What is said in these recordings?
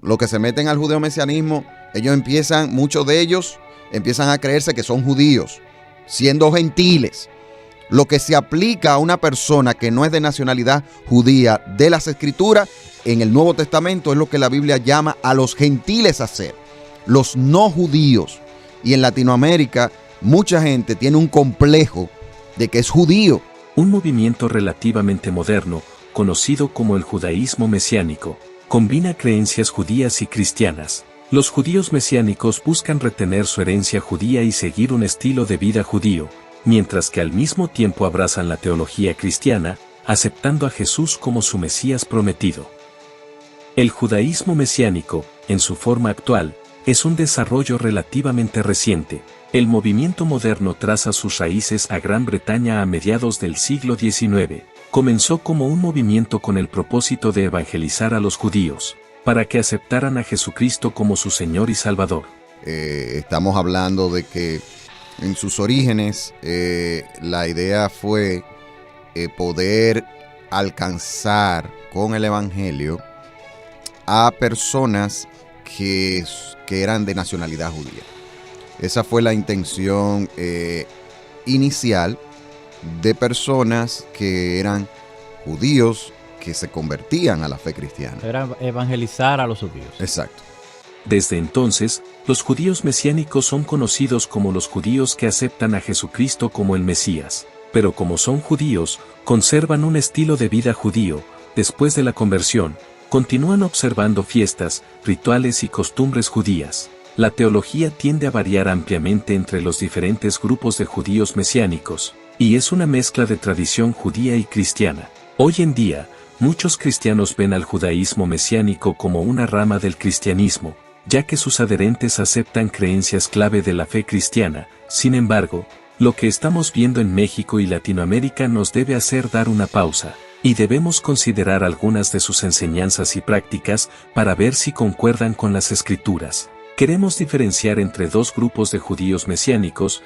los que se meten al judeomesianismo, muchos de ellos empiezan a creerse que son judíos, siendo gentiles. Lo que se aplica a una persona que no es de nacionalidad judía de las Escrituras en el Nuevo Testamento es lo que la Biblia llama a los gentiles a ser, los no judíos. Y en Latinoamérica mucha gente tiene un complejo de que es judío. Un movimiento relativamente moderno, conocido como el judaísmo mesiánico, combina creencias judías y cristianas. Los judíos mesiánicos buscan retener su herencia judía y seguir un estilo de vida judío, mientras que al mismo tiempo abrazan la teología cristiana, aceptando a Jesús como su Mesías prometido. El judaísmo mesiánico, en su forma actual, es un desarrollo relativamente reciente. El movimiento moderno traza sus raíces a Gran Bretaña a mediados del siglo XIX. Comenzó como un movimiento con el propósito de evangelizar a los judíos, para que aceptaran a Jesucristo como su Señor y Salvador. Estamos hablando de que en sus orígenes la idea fue poder alcanzar con el evangelio a personas que eran de nacionalidad judía. Esa fue la intención inicial de personas que eran judíos que se convertían a la fe cristiana. Era evangelizar a los judíos. Exacto. Desde entonces, los judíos mesiánicos son conocidos como los judíos que aceptan a Jesucristo como el Mesías, pero como son judíos, conservan un estilo de vida judío. Después de la conversión, continúan observando fiestas, rituales y costumbres judías. La teología tiende a variar ampliamente entre los diferentes grupos de judíos mesiánicos, y es una mezcla de tradición judía y cristiana. Hoy en día, muchos cristianos ven al judaísmo mesiánico como una rama del cristianismo, ya que sus adherentes aceptan creencias clave de la fe cristiana. Sin embargo, lo que estamos viendo en México y Latinoamérica nos debe hacer dar una pausa, y debemos considerar algunas de sus enseñanzas y prácticas para ver si concuerdan con las Escrituras. Queremos diferenciar entre dos grupos de judíos mesiánicos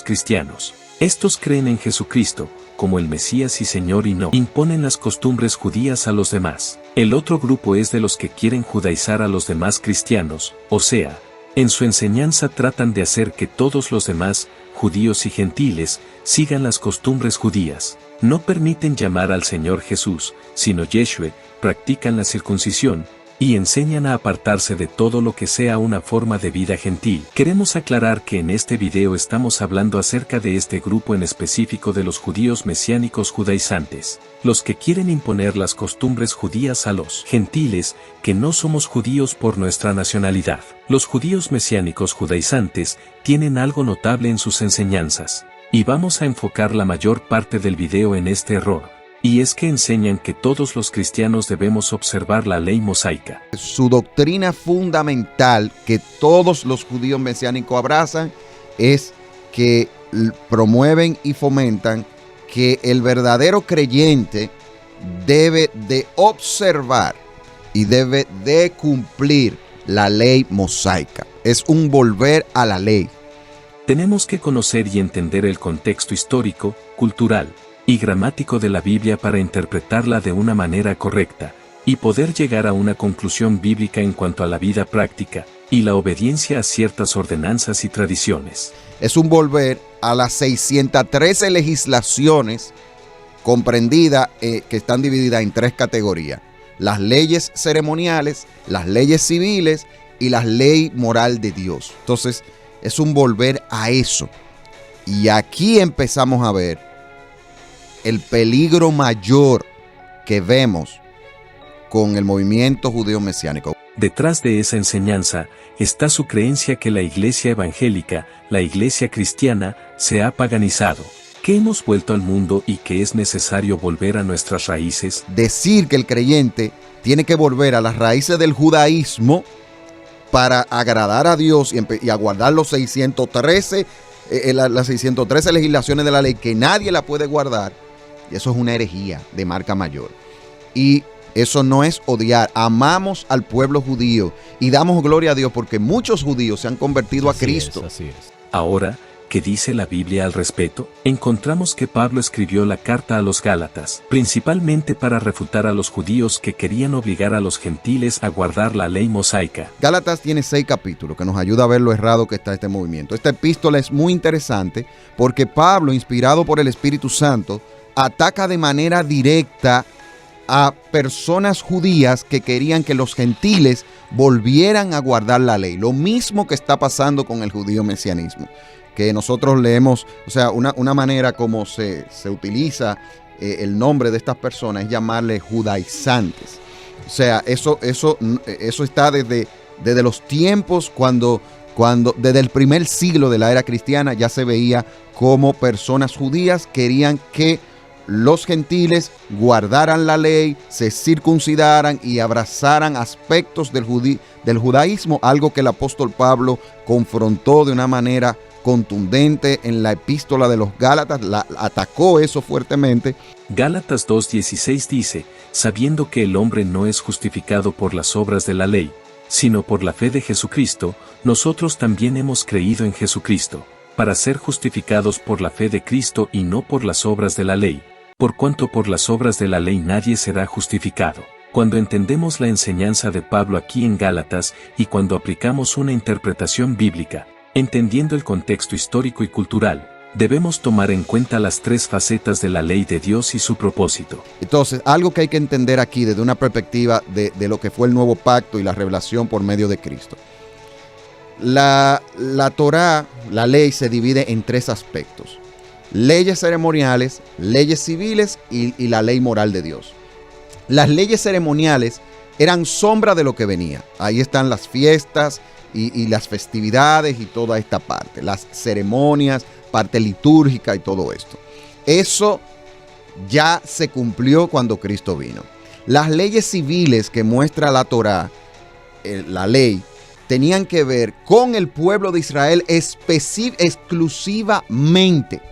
cristianos. Estos creen en Jesucristo como el Mesías y Señor y no imponen las costumbres judías a los demás. El otro grupo es de los que quieren judaizar a los demás cristianos, o sea, en su enseñanza tratan de hacer que todos los demás, judíos y gentiles, sigan las costumbres judías. No permiten llamar al Señor Jesús, sino Yeshua, practican la circuncisión, y enseñan a apartarse de todo lo que sea una forma de vida gentil. Queremos aclarar que en este video estamos hablando acerca de este grupo en específico de los judíos mesiánicos judaizantes, los que quieren imponer las costumbres judías a los gentiles, que no somos judíos por nuestra nacionalidad. Los judíos mesiánicos judaizantes tienen algo notable en sus enseñanzas, y vamos a enfocar la mayor parte del video en este error. Y es que enseñan que todos los cristianos debemos observar la ley mosaica. Su doctrina fundamental que todos los judíos mesiánicos abrazan es que promueven y fomentan que el verdadero creyente debe de observar y debe de cumplir la ley mosaica. Es un volver a la ley. Tenemos que conocer y entender el contexto histórico, cultural y gramático de la Biblia para interpretarla de una manera correcta, y poder llegar a una conclusión bíblica en cuanto a la vida práctica, y la obediencia a ciertas ordenanzas y tradiciones. Es un volver a las 613 legislaciones comprendidas que están divididas en tres categorías: las leyes ceremoniales, las leyes civiles y la ley moral de Dios. Entonces, es un volver a eso. Y aquí empezamos a ver el peligro mayor que vemos con el movimiento judío mesiánico. Detrás de esa enseñanza está su creencia que la iglesia evangélica, la iglesia cristiana, se ha paganizado, que hemos vuelto al mundo y que es necesario volver a nuestras raíces. Decir que el creyente tiene que volver a las raíces del judaísmo para agradar a Dios y a guardar los 613, las 613 legislaciones de la ley, que nadie la puede guardar. Y eso es una herejía de marca mayor. Y eso no es odiar. Amamos al pueblo judío y damos gloria a Dios porque muchos judíos se han convertido a Cristo. Así es. Ahora, ¿Qué dice la Biblia al respecto? Encontramos que Pablo escribió la carta a los Gálatas, principalmente para refutar a los judíos que querían obligar a los gentiles a guardar la ley mosaica. Gálatas tiene 6 capítulos que nos ayuda a ver lo errado que está este movimiento. Esta epístola es muy interesante porque Pablo, inspirado por el Espíritu Santo, ataca de manera directa a personas judías que querían que los gentiles volvieran a guardar la ley. Lo mismo que está pasando con el judío mesianismo, que nosotros leemos, o sea, una manera como se utiliza el nombre de estas personas es llamarle judaizantes. O sea, eso está desde los tiempos cuando desde el primer siglo de la era cristiana ya se veía como personas judías querían que los gentiles guardaran la ley, se circuncidaran y abrazaran aspectos del judaísmo, algo que el apóstol Pablo confrontó de una manera contundente en la epístola de los Gálatas, atacó eso fuertemente. Gálatas 2:16 dice, sabiendo que el hombre no es justificado por las obras de la ley, sino por la fe de Jesucristo, nosotros también hemos creído en Jesucristo, para ser justificados por la fe de Cristo y no por las obras de la ley, por cuanto por las obras de la ley nadie será justificado. Cuando entendemos la enseñanza de Pablo aquí en Gálatas y cuando aplicamos una interpretación bíblica, entendiendo el contexto histórico y cultural, debemos tomar en cuenta las 3 facetas de la ley de Dios y su propósito. Entonces, algo que hay que entender aquí desde una perspectiva de lo que fue el nuevo pacto y la revelación por medio de Cristo. La Torá, la ley, se divide en 3 aspectos: leyes ceremoniales, leyes civiles y la ley moral de Dios. Las leyes ceremoniales eran sombra de lo que venía. Ahí están las fiestas y las festividades y toda esta parte, las ceremonias, parte litúrgica y todo esto. Eso ya se cumplió cuando Cristo vino. Las leyes civiles que muestra la Torá, la ley, tenían que ver con el pueblo de Israel exclusivamente,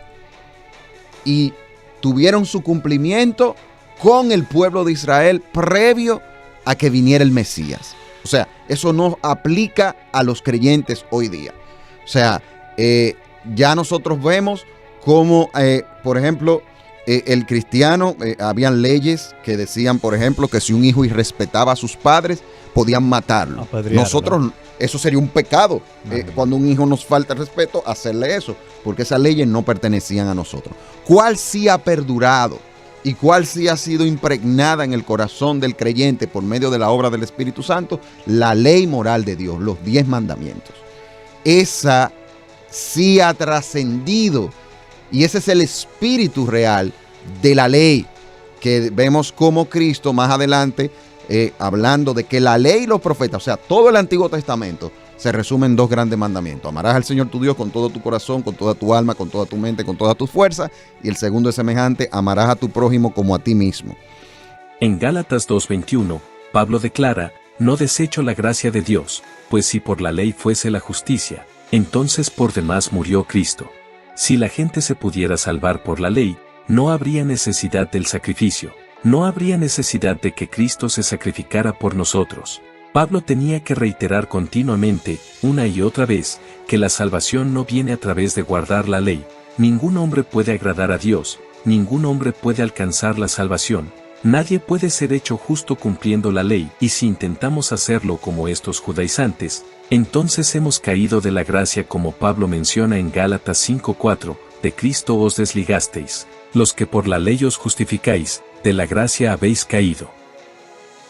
y tuvieron su cumplimiento con el pueblo de Israel previo a que viniera el Mesías. O sea, eso no aplica a los creyentes hoy día. O sea, ya nosotros vemos cómo, por ejemplo, el cristiano, habían leyes que decían, por ejemplo, que si un hijo irrespetaba a sus padres, podían matarlo. Nosotros, eso sería un pecado. Cuando un hijo nos falta el respeto, hacerle eso, porque esas leyes no pertenecían a nosotros. ¿Cuál sí ha perdurado y cuál sí ha sido impregnada en el corazón del creyente por medio de la obra del Espíritu Santo? La ley moral de Dios, los 10 mandamientos. Esa sí ha trascendido, y ese es el espíritu real de la ley, que vemos como Cristo más adelante, hablando de que la ley y los profetas, o sea, todo el Antiguo Testamento, se resume en 2 grandes mandamientos: amarás al Señor tu Dios con todo tu corazón, con toda tu alma, con toda tu mente, con toda tu fuerza, y el segundo es semejante: amarás a tu prójimo como a ti mismo. En Gálatas 2:21, Pablo declara, no desecho la gracia de Dios, pues si por la ley fuese la justicia, entonces por demás murió Cristo. Si la gente se pudiera salvar por la ley, no habría necesidad del sacrificio, no habría necesidad de que Cristo se sacrificara por nosotros. Pablo tenía que reiterar continuamente, una y otra vez, que la salvación no viene a través de guardar la ley. Ningún hombre puede agradar a Dios, ningún hombre puede alcanzar la salvación. Nadie puede ser hecho justo cumpliendo la ley, y si intentamos hacerlo como estos judaizantes, entonces hemos caído de la gracia, como Pablo menciona en Gálatas 5:4, de Cristo os desligasteis. Los que por la ley os justificáis, de la gracia habéis caído.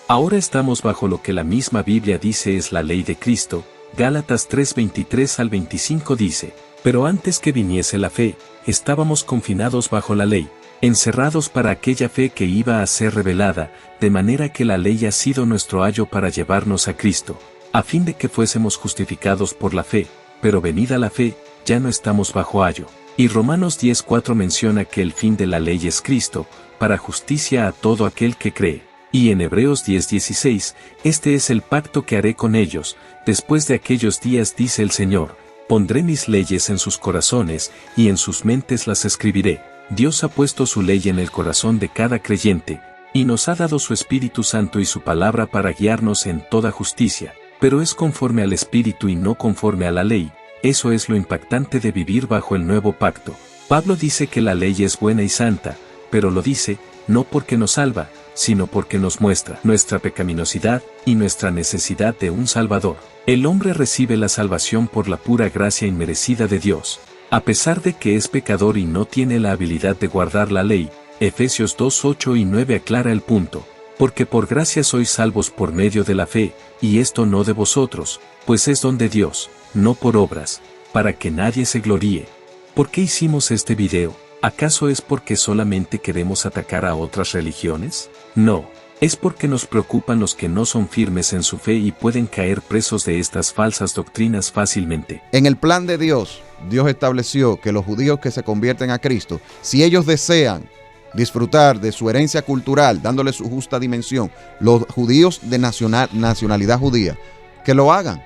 Ahora estamos bajo lo que la misma Biblia dice es la ley de Cristo. Gálatas 3:23 al 25 dice, pero antes que viniese la fe, estábamos confinados bajo la ley, encerrados para aquella fe que iba a ser revelada, de manera que la ley ha sido nuestro ayo para llevarnos a Cristo, a fin de que fuésemos justificados por la fe, pero venida la fe, ya no estamos bajo ayo. Y Romanos 10:4 menciona que el fin de la ley es Cristo, para justicia a todo aquel que cree. Y en Hebreos 10:16, este es el pacto que haré con ellos, después de aquellos días dice el Señor, pondré mis leyes en sus corazones, y en sus mentes las escribiré. Dios ha puesto su ley en el corazón de cada creyente, y nos ha dado su Espíritu Santo y su palabra para guiarnos en toda justicia, pero es conforme al Espíritu y no conforme a la ley, Eso es lo impactante de vivir bajo el nuevo pacto. Pablo dice que la ley es buena y santa, pero lo dice, no porque nos salva, sino porque nos muestra nuestra pecaminosidad y nuestra necesidad de un Salvador. El hombre recibe la salvación por la pura gracia inmerecida de Dios, a pesar de que es pecador y no tiene la habilidad de guardar la ley. Efesios 2, 8 y 9 aclara el punto. Porque por gracia sois salvos por medio de la fe, y esto no de vosotros, pues es don de Dios, no por obras, para que nadie se gloríe. ¿Por qué hicimos este video? ¿Acaso es porque solamente queremos atacar a otras religiones? No, es porque nos preocupan los que no son firmes en su fe y pueden caer presos de estas falsas doctrinas fácilmente. En el plan de Dios, Dios estableció que los judíos que se convierten a Cristo, si ellos desean disfrutar de su herencia cultural, dándole su justa dimensión, los judíos de nacionalidad judía, que lo hagan.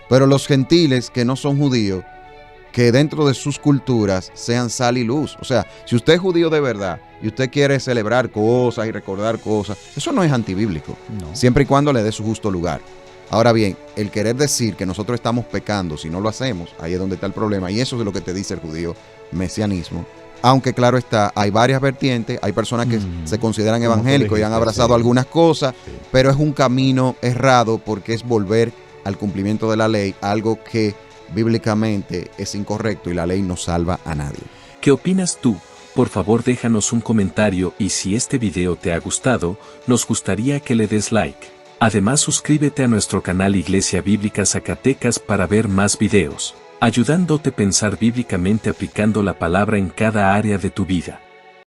Pero los gentiles que no son judíos, que dentro de sus culturas sean sal y luz. O sea, si usted es judío de verdad y usted quiere celebrar cosas y recordar cosas, eso no es antibíblico, no. Siempre y cuando le dé su justo lugar. Ahora bien, el querer decir que nosotros estamos pecando si no lo hacemos, ahí es donde está el problema, y eso es lo que te dice el judío mesianismo. Aunque claro está, hay varias vertientes, hay personas que se consideran evangélicos y han abrazado algunas cosas, pero es un camino errado porque es volver al cumplimiento de la ley, algo que bíblicamente es incorrecto y la ley no salva a nadie. ¿Qué opinas tú? Por favor déjanos un comentario y si este video te ha gustado, nos gustaría que le des like. Además suscríbete a nuestro canal Iglesia Bíblica Zacatecas para ver más videos, ayudándote a pensar bíblicamente aplicando la palabra en cada área de tu vida.